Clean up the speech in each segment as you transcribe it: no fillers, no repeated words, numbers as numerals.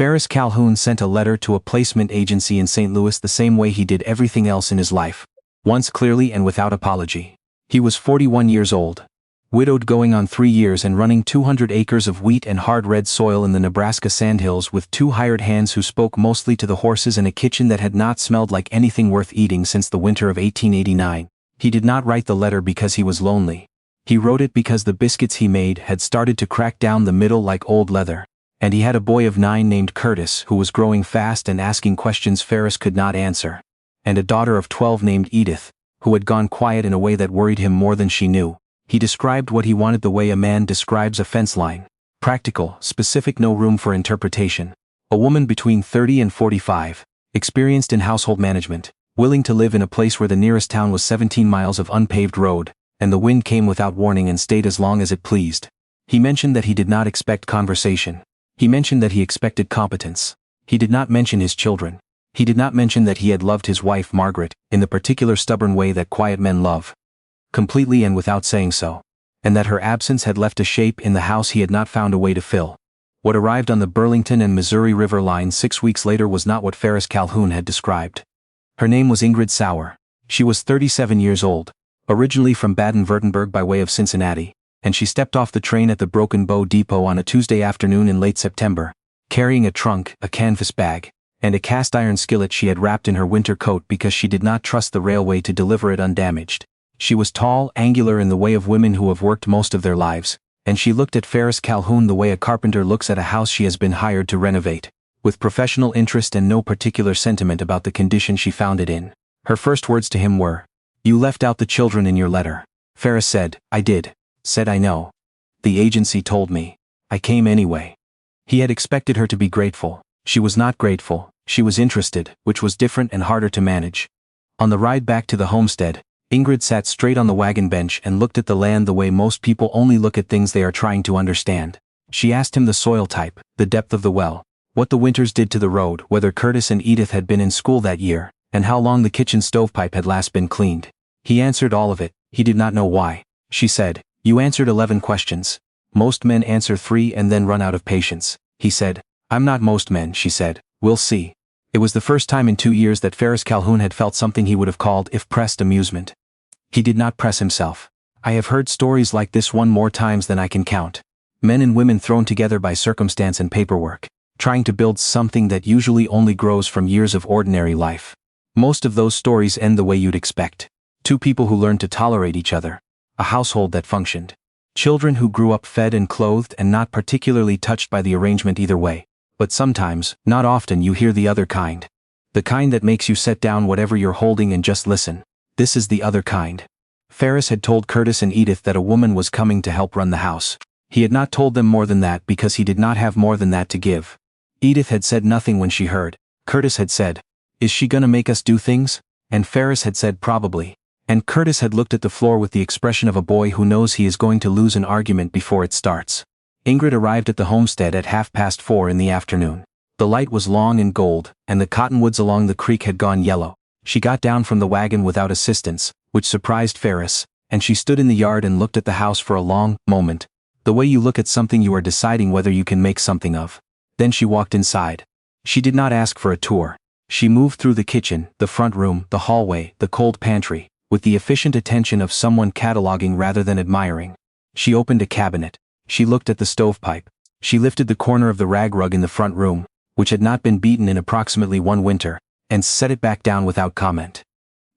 Ferris Calhoun sent a letter to a placement agency in St. Louis the same way he did everything else in his life. Once clearly and without apology. He was 41 years old. Widowed, going on 3 years, and running 200 acres of wheat and hard red soil in the Nebraska sandhills with 2 hired hands who spoke mostly to the horses and a kitchen that had not smelled like anything worth eating since the winter of 1889. He did not write the letter because he was lonely. He wrote it because the biscuits he made had started to crack down the middle like old leather. And he had a boy of 9 named Curtis who was growing fast and asking questions Ferris could not answer. And a daughter of 12 named Edith, who had gone quiet in a way that worried him more than she knew. He described what he wanted the way a man describes a fence line. Practical, specific, no room for interpretation. A woman between 30 and 45, experienced in household management, willing to live in a place where the nearest town was 17 miles of unpaved road, and the wind came without warning and stayed as long as it pleased. He mentioned that he did not expect conversation. He mentioned that he expected competence. He did not mention his children. He did not mention that he had loved his wife Margaret, in the particular stubborn way that quiet men love. Completely and without saying so. And that her absence had left a shape in the house he had not found a way to fill. What arrived on the Burlington and Missouri River line 6 weeks later was not what Ferris Calhoun had described. Her name was Ingrid Sauer. She was 37 years old, originally from Baden-Württemberg by way of Cincinnati, and she stepped off the train at the Broken Bow Depot on a Tuesday afternoon in late September, carrying a trunk, a canvas bag, and a cast-iron skillet she had wrapped in her winter coat because she did not trust the railway to deliver it undamaged. She was tall, angular in the way of women who have worked most of their lives, and she looked at Ferris Calhoun the way a carpenter looks at a house she has been hired to renovate, with professional interest and no particular sentiment about the condition she found it in. Her first words to him were, "You left out the children in your letter." Ferris said, "I did." Said, "I know. The agency told me. I came anyway." He had expected her to be grateful. She was not grateful, she was interested, which was different and harder to manage. On the ride back to the homestead, Ingrid sat straight on the wagon bench and looked at the land the way most people only look at things they are trying to understand. She asked him the soil type, the depth of the well, what the winters did to the road, whether Curtis and Edith had been in school that year, and how long the kitchen stovepipe had last been cleaned. He answered all of it. He did not know why. She said, "You answered 11 questions. Most men answer 3 and then run out of patience." He said, "I'm not most men," she said. "We'll see." It was the first time in 2 years that Ferris Calhoun had felt something he would have called, if pressed, amusement. He did not press himself. I have heard stories like this one more times than I can count. Men and women thrown together by circumstance and paperwork, trying to build something that usually only grows from years of ordinary life. Most of those stories end the way you'd expect. 2 people who learned to tolerate each other. A household that functioned. Children who grew up fed and clothed and not particularly touched by the arrangement either way. But sometimes, not often, you hear the other kind. The kind that makes you set down whatever you're holding and just listen. This is the other kind. Ferris had told Curtis and Edith that a woman was coming to help run the house. He had not told them more than that because he did not have more than that to give. Edith had said nothing when she heard. Curtis had said, "Is she gonna make us do things?" And Ferris had said, "Probably." And Curtis had looked at the floor with the expression of a boy who knows he is going to lose an argument before it starts. Ingrid arrived at the homestead at 4:30 in the afternoon. The light was long and gold, and the cottonwoods along the creek had gone yellow. She got down from the wagon without assistance, which surprised Ferris, and she stood in the yard and looked at the house for a long moment, the way you look at something you are deciding whether you can make something of. Then she walked inside. She did not ask for a tour. She moved through the kitchen, the front room, the hallway, the cold pantry, with the efficient attention of someone cataloging rather than admiring. She opened a cabinet. She looked at the stovepipe. She lifted the corner of the rag rug in the front room, which had not been beaten in approximately 1 winter, and set it back down without comment.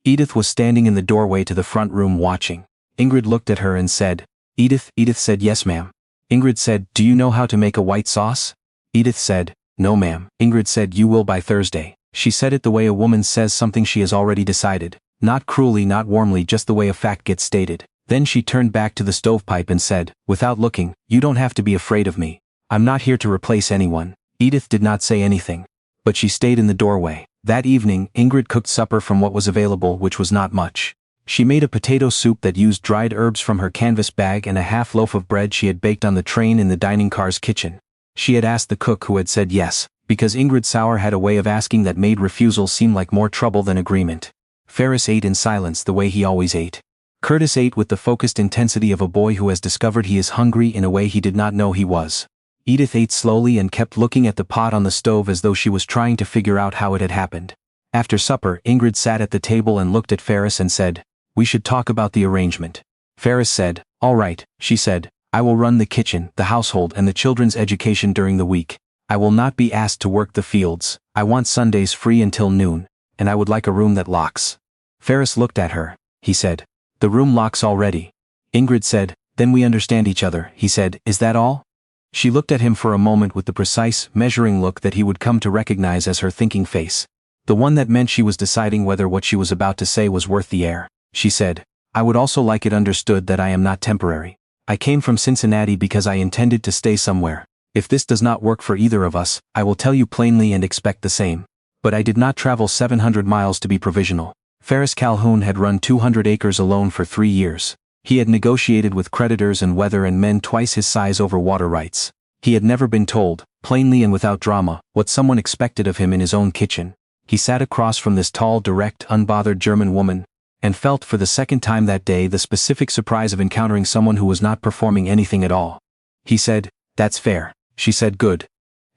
Edith was standing in the doorway to the front room watching. Ingrid looked at her and said, "Edith." Edith said, "Yes, ma'am." Ingrid said, "Do you know how to make a white sauce?" Edith said, "No, ma'am." Ingrid said, "You will by Thursday." She said it the way a woman says something she has already decided. Not cruelly, not warmly, just the way a fact gets stated. Then she turned back to the stovepipe and said, without looking, "You don't have to be afraid of me. I'm not here to replace anyone." Edith did not say anything, but she stayed in the doorway. That evening, Ingrid cooked supper from what was available, which was not much. She made a potato soup that used dried herbs from her canvas bag and a half loaf of bread she had baked on the train in the dining car's kitchen. She had asked the cook, who had said yes, because Ingrid Sauer had a way of asking that made refusal seem like more trouble than agreement. Ferris ate in silence the way he always ate. Curtis ate with the focused intensity of a boy who has discovered he is hungry in a way he did not know he was. Edith ate slowly and kept looking at the pot on the stove as though she was trying to figure out how it had happened. After supper, Ingrid sat at the table and looked at Ferris and said, "We should talk about the arrangement." Ferris said, "All right," she said. "I will run the kitchen, the household and the children's education during the week. I will not be asked to work the fields. I want Sundays free until noon, and I would like a room that locks." Ferris looked at her. He said, "The room locks already." Ingrid said, "Then we understand each other," he said. "Is that all?" She looked at him for a moment with the precise, measuring look that he would come to recognize as her thinking face. The one that meant she was deciding whether what she was about to say was worth the air. She said, "I would also like it understood that I am not temporary. I came from Cincinnati because I intended to stay somewhere. If this does not work for either of us, I will tell you plainly and expect the same. But I did not travel 700 miles to be provisional." Ferris Calhoun had run 200 acres alone for 3 years. He had negotiated with creditors and weather and men twice his size over water rights. He had never been told, plainly and without drama, what someone expected of him in his own kitchen. He sat across from this tall, direct, unbothered German woman, and felt for the second time that day the specific surprise of encountering someone who was not performing anything at all. He said, "That's fair." She said, "Good."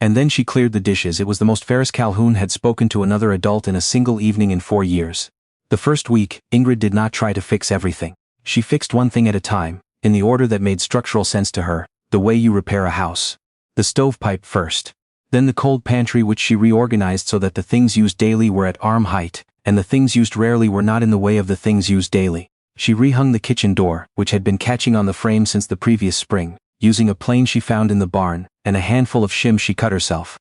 And then she cleared the dishes. It was the most Ferris Calhoun had spoken to another adult in a single evening in 4 years. The first week, Ingrid did not try to fix everything. She fixed one thing at a time, in the order that made structural sense to her, the way you repair a house. The stovepipe first. Then the cold pantry, which she reorganized so that the things used daily were at arm height, and the things used rarely were not in the way of the things used daily. She rehung the kitchen door, which had been catching on the frame since the previous spring, using a plane she found in the barn, and a handful of shims she cut herself.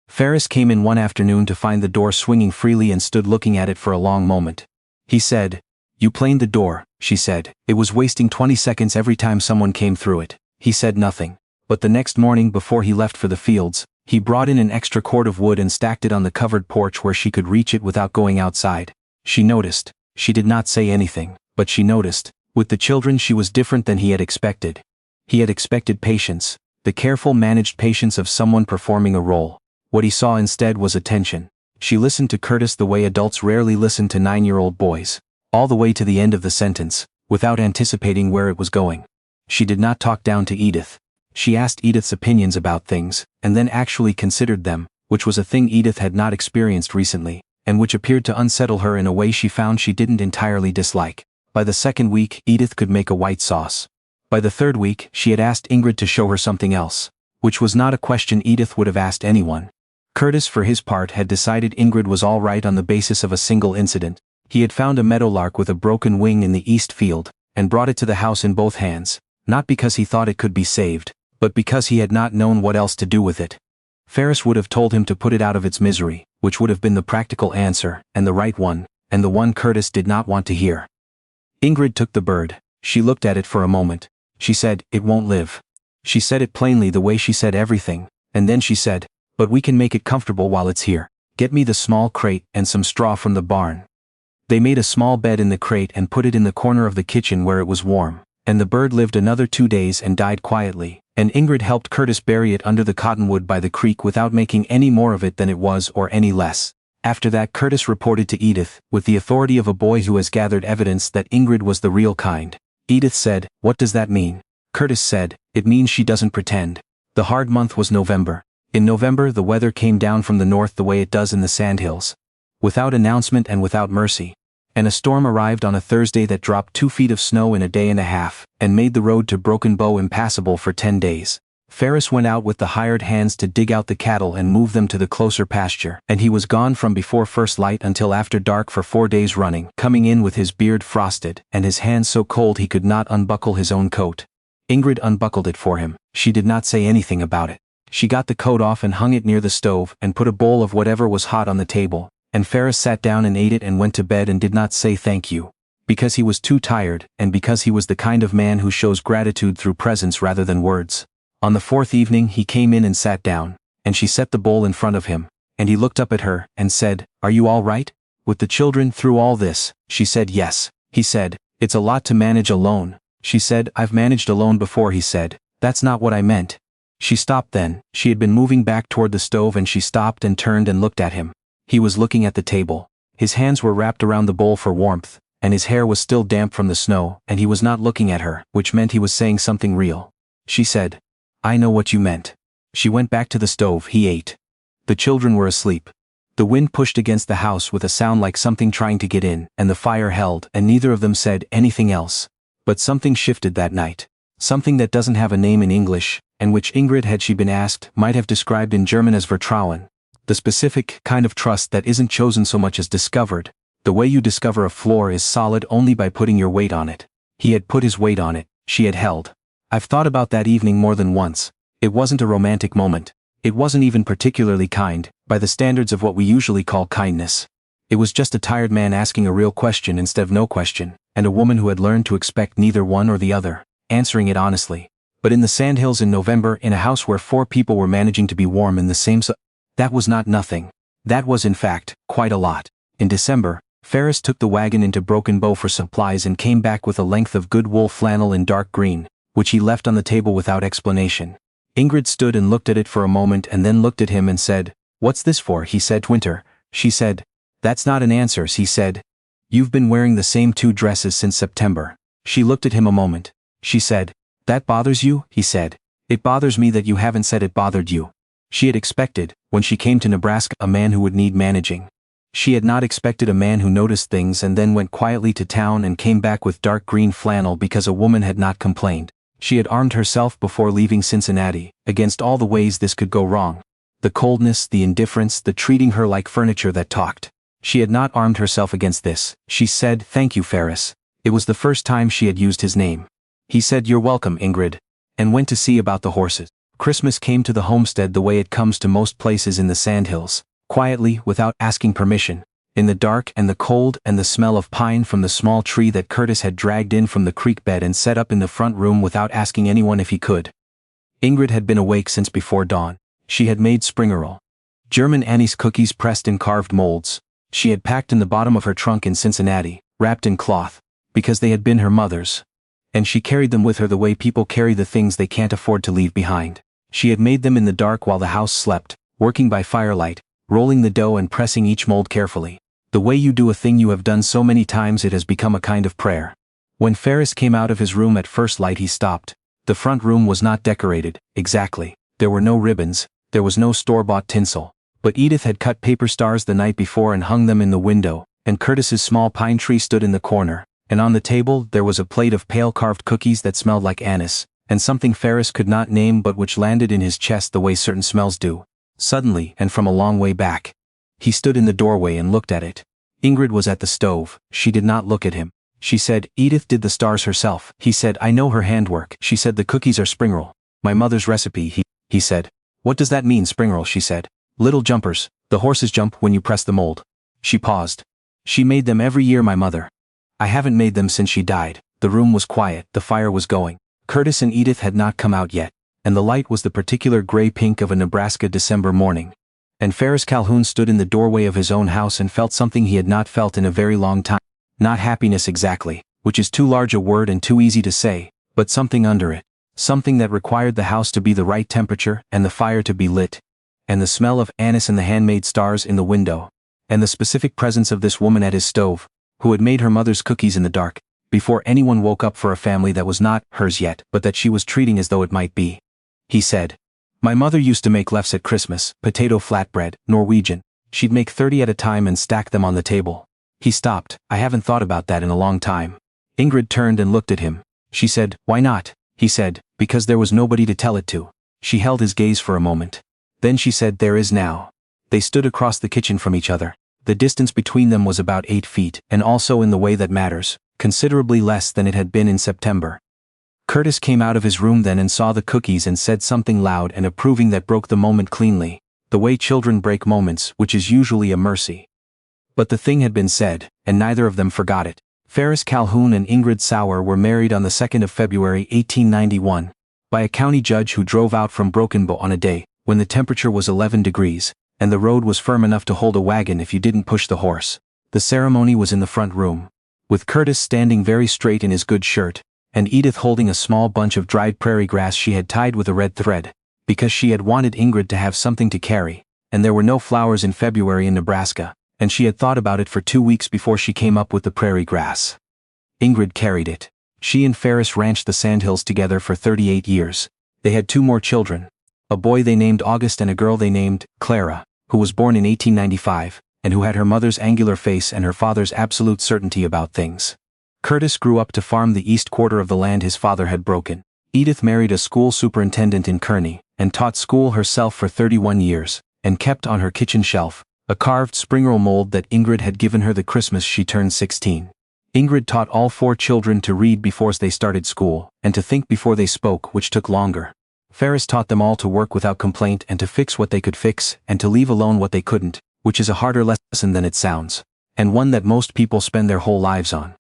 Ferris came in one afternoon to find the door swinging freely and stood looking at it for a long moment. He said, "You planed the door," she said. "It was wasting 20 seconds every time someone came through it." He said nothing. But the next morning before he left for the fields, he brought in an extra cord of wood and stacked it on the covered porch where she could reach it without going outside. She noticed. She did not say anything, but she noticed. With the children she was different than he had expected. He had expected patience, the careful managed patience of someone performing a role. What he saw instead was attention. She listened to Curtis the way adults rarely listen to 9-year-old boys, all the way to the end of the sentence, without anticipating where it was going. She did not talk down to Edith. She asked Edith's opinions about things, and then actually considered them, which was a thing Edith had not experienced recently, and which appeared to unsettle her in a way she found she didn't entirely dislike. By the second week, Edith could make a white sauce. By the third week, she had asked Ingrid to show her something else, which was not a question Edith would have asked anyone. Curtis, for his part, had decided Ingrid was all right on the basis of a single incident. He had found a meadowlark with a broken wing in the east field, and brought it to the house in both hands, not because he thought it could be saved, but because he had not known what else to do with it. Ferris would have told him to put it out of its misery, which would have been the practical answer, and the right one, and the one Curtis did not want to hear. Ingrid took the bird. She looked at it for a moment. She said, "It won't live." She said it plainly the way she said everything, and then she said, "But we can make it comfortable while it's here. Get me the small crate and some straw from the barn." They made a small bed in the crate and put it in the corner of the kitchen where it was warm, and the bird lived another 2 days and died quietly, and Ingrid helped Curtis bury it under the cottonwood by the creek without making any more of it than it was or any less. After that, Curtis reported to Edith, with the authority of a boy who has gathered evidence that Ingrid was the real kind. Edith said, "What does that mean?" Curtis said, "It means she doesn't pretend." The hard month was November. In November the weather came down from the north the way it does in the sandhills. Without announcement and without mercy. And a storm arrived on a Thursday that dropped 2 feet of snow in a day and a half, and made the road to Broken Bow impassable for 10 days. Ferris went out with the hired hands to dig out the cattle and move them to the closer pasture, and he was gone from before first light until after dark for 4 days running, coming in with his beard frosted, and his hands so cold he could not unbuckle his own coat. Ingrid unbuckled it for him. She did not say anything about it. She got the coat off and hung it near the stove and put a bowl of whatever was hot on the table, and Ferris sat down and ate it and went to bed and did not say thank you. Because he was too tired, and because he was the kind of man who shows gratitude through presence rather than words. On the 4th evening he came in and sat down, and she set the bowl in front of him, and he looked up at her and said, "Are you all right? With the children through all this?" She said yes. He said, "It's a lot to manage alone." She said, "I've managed alone before." He said, "That's not what I meant." She stopped then. She had been moving back toward the stove and she stopped and turned and looked at him. He was looking at the table. His hands were wrapped around the bowl for warmth, and his hair was still damp from the snow, and he was not looking at her, which meant he was saying something real. She said, "I know what you meant." She went back to the stove. He ate. The children were asleep. The wind pushed against the house with a sound like something trying to get in, and the fire held, and neither of them said anything else. But something shifted that night. Something that doesn't have a name in English, and which Ingrid, had she been asked, might have described in German as Vertrauen. The specific kind of trust that isn't chosen so much as discovered. The way you discover a floor is solid only by putting your weight on it. He had put his weight on it. She had held. I've thought about that evening more than once. It wasn't a romantic moment. It wasn't even particularly kind, by the standards of what we usually call kindness. It was just a tired man asking a real question instead of no question, and a woman who had learned to expect neither one or the other, answering it honestly. But in the sandhills in November, in a house where 4 people were managing to be warm in the same that was not nothing. That was in fact, quite a lot. In December, Ferris took the wagon into Broken Bow for supplies and came back with a length of good wool flannel in dark green, which he left on the table without explanation. Ingrid stood and looked at it for a moment and then looked at him and said, "What's this for?" He said, "Winter." She said, "That's not an answer," he said. "You've been wearing the same 2 dresses since September." She looked at him a moment. She said, "That bothers you?" He said, "It bothers me that you haven't said it bothered you." She had expected, when she came to Nebraska, a man who would need managing. She had not expected a man who noticed things and then went quietly to town and came back with dark green flannel because a woman had not complained. She had armed herself before leaving Cincinnati, against all the ways this could go wrong. The coldness, the indifference, the treating her like furniture that talked. She had not armed herself against this. She said, "Thank you, Ferris." It was the first time she had used his name. He said, "You're welcome, Ingrid," and went to see about the horses. Christmas came to the homestead the way it comes to most places in the sandhills, quietly, without asking permission, in the dark and the cold and the smell of pine from the small tree that Curtis had dragged in from the creek bed and set up in the front room without asking anyone if he could. Ingrid had been awake since before dawn. She had made springerole, German anise cookies pressed in carved molds. She had packed in the bottom of her trunk in Cincinnati, wrapped in cloth, because they had been her mother's. And she carried them with her the way people carry the things they can't afford to leave behind. She had made them in the dark while the house slept, working by firelight, rolling the dough and pressing each mold carefully. The way you do a thing you have done so many times it has become a kind of prayer. When Ferris came out of his room at first light he stopped. The front room was not decorated, exactly. There were no ribbons, there was no store-bought tinsel. But Edith had cut paper stars the night before and hung them in the window, and Curtis's small pine tree stood in the corner, and on the table there was a plate of pale carved cookies that smelled like anise, and something Ferris could not name but which landed in his chest the way certain smells do. Suddenly, and from a long way back. He stood in the doorway and looked at it. Ingrid was at the stove. She did not look at him. She said, "Edith did the stars herself." He said, "I know her handwork." She said, "The cookies are springerole. My mother's recipe." He said, "What does that mean, springerole?" She said, "Little jumpers. The horses jump when you press the mold." She paused. "She made them every year, my mother." "I haven't made them since she died." The room was quiet, the fire was going. Curtis and Edith had not come out yet, and the light was the particular gray-pink of a Nebraska December morning. And Ferris Calhoun stood in the doorway of his own house and felt something he had not felt in a very long time. Not happiness exactly, which is too large a word and too easy to say, but something under it. Something that required the house to be the right temperature and the fire to be lit. And the smell of anise and the handmade stars in the window. And the specific presence of this woman at his stove, who had made her mother's cookies in the dark, before anyone woke up for a family that was not hers yet, but that she was treating as though it might be. He said, "My mother used to make lefse at Christmas, potato flatbread, Norwegian. She'd make 30 at a time and stack them on the table." He stopped. "I haven't thought about that in a long time." Ingrid turned and looked at him. She said, "Why not?" He said, "Because there was nobody to tell it to." She held his gaze for a moment. Then she said, "There is now." They stood across the kitchen from each other. The distance between them was about 8 feet, and also in the way that matters, considerably less than it had been in September. Curtis came out of his room then and saw the cookies and said something loud and approving that broke the moment cleanly, the way children break moments, which is usually a mercy. But the thing had been said, and neither of them forgot it. Ferris Calhoun and Ingrid Sauer were married on the 2nd of February 1891, by a county judge who drove out from Broken Bow on a day when the temperature was 11 degrees, and the road was firm enough to hold a wagon if you didn't push the horse. The ceremony was in the front room, with Curtis standing very straight in his good shirt, and Edith holding a small bunch of dried prairie grass she had tied with a red thread, because she had wanted Ingrid to have something to carry, and there were no flowers in February in Nebraska, and she had thought about it for 2 weeks before she came up with the prairie grass. Ingrid carried it. She and Ferris ranched the sandhills together for 38 years. They had 2 more children. a boy they named August and a girl they named Clara, who was born in 1895, and who had her mother's angular face and her father's absolute certainty about things. Curtis grew up to farm the east quarter of the land his father had broken. Edith married a school superintendent in Kearney, and taught school herself for 31 years, and kept on her kitchen shelf a carved spring roll mold that Ingrid had given her the Christmas she turned 16. Ingrid taught all 4 children to read before they started school, and to think before they spoke, which took longer. Ferris taught them all to work without complaint and to fix what they could fix and to leave alone what they couldn't, which is a harder lesson than it sounds, and one that most people spend their whole lives on.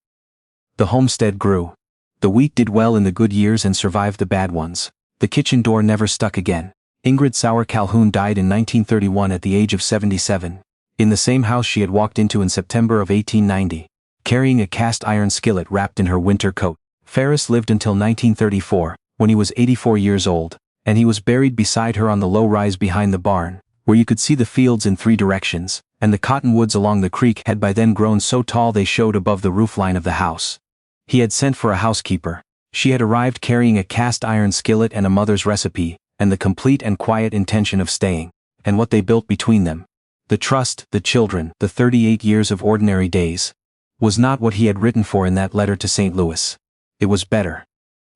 The homestead grew. The wheat did well in the good years and survived the bad ones. The kitchen door never stuck again. Ingrid Sauer Calhoun died in 1931 at the age of 77, in the same house she had walked into in September of 1890, carrying a cast iron skillet wrapped in her winter coat. Ferris lived until 1934, when he was 84 years old, and he was buried beside her on the low rise behind the barn, where you could see the fields in 3 directions, and the cottonwoods along the creek had by then grown so tall they showed above the roofline of the house. He had sent for a housekeeper. She had arrived carrying a cast iron skillet and a mother's recipe, and the complete and quiet intention of staying, and what they built between them. The trust, the children, the 38 years of ordinary days, was not what he had written for in that letter to St. Louis. It was better.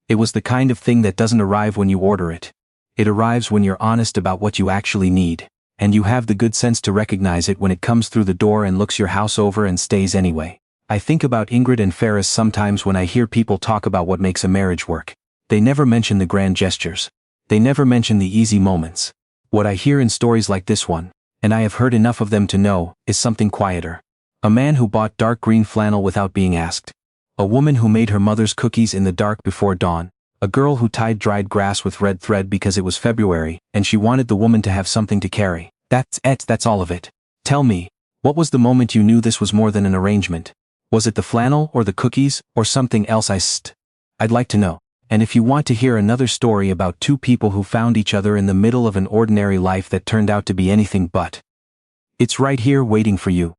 It was the kind of thing that doesn't arrive when you order it. It arrives when you're honest about what you actually need, and you have the good sense to recognize it when it comes through the door and looks your house over and stays anyway. I think about Ingrid and Ferris sometimes when I hear people talk about what makes a marriage work. They never mention the grand gestures. They never mention the easy moments. What I hear in stories like this one, and I have heard enough of them to know, is something quieter. A man who bought dark green flannel without being asked. A woman who made her mother's cookies in the dark before dawn. A girl who tied dried grass with red thread because it was February, and she wanted the woman to have something to carry. That's all of it. Tell me, what was the moment you knew this was more than an arrangement? Was it the flannel or the cookies, or something else? I'd like to know. And if you want to hear another story about 2 people who found each other in the middle of an ordinary life that turned out to be anything but, it's right here waiting for you.